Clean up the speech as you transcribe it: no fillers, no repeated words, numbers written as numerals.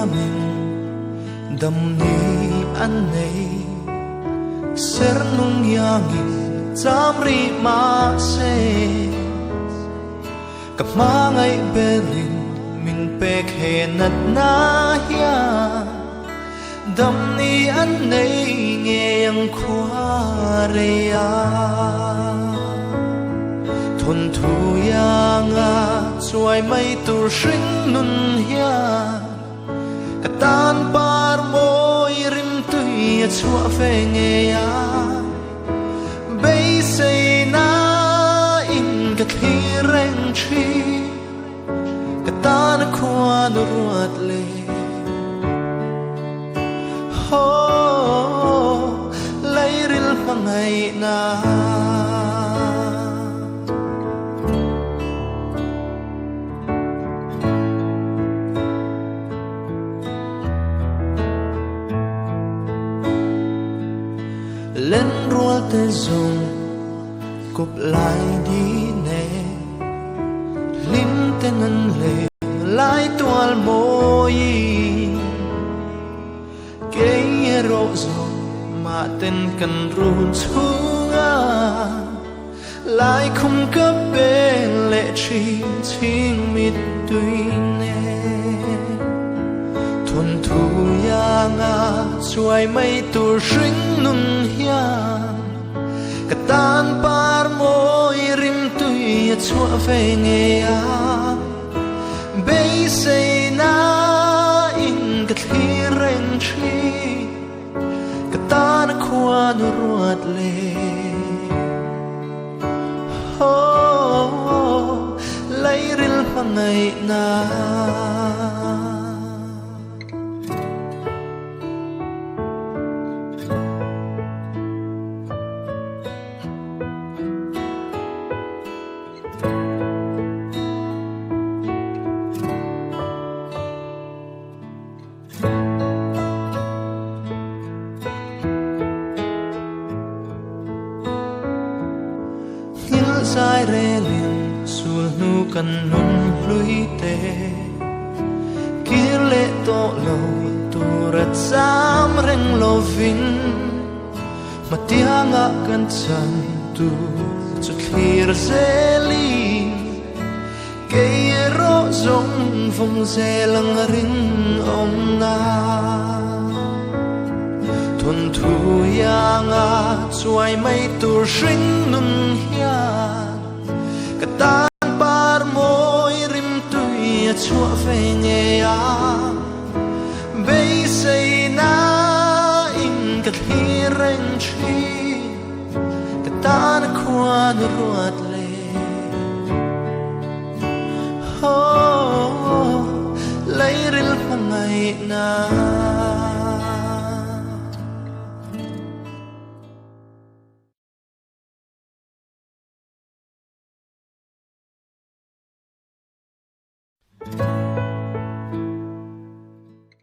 mình đầm ni ăn này ser nung yangin zamri ma se cặp má ngay berin mình pek he nat na ya đầm ni ăn này nghe yang khoa re ya thuần thu yang a chuai mai tu sinh nun ya tan par môi rim tui chua phê nghe ya bây say na in cái khi rèn chi cái tan khoa nó ruột lệ ho lấy ril phang ngày na lên rùa tê dùng cụp lại đi nè lim tên ăn lệ lại toal môi cái rộ dùng mà tên cần run xuống lại không cấp bên lệ chi chính mít tuy nè thuần thu yang a chuai mây tu sinh nun hiang cả tan par môi rim tui chua về nghe a bây say na in cái khi rèn chi cả tan khoa nu ruột lệ lấy ril phang ngày na sai re liền sul nu kan nun lui te kile to lo tu rat sam reng lo vin matianga kan chan tu chu clear seli ke ro zong phong se lang rin om na thuần thu yang a chuai mai tu sinh nun hian cả tan par môi rim tui chua về nghe a bây say na in cái khi rèn chi cả tan khoa nu ruột lệ lấy ril phang ngày na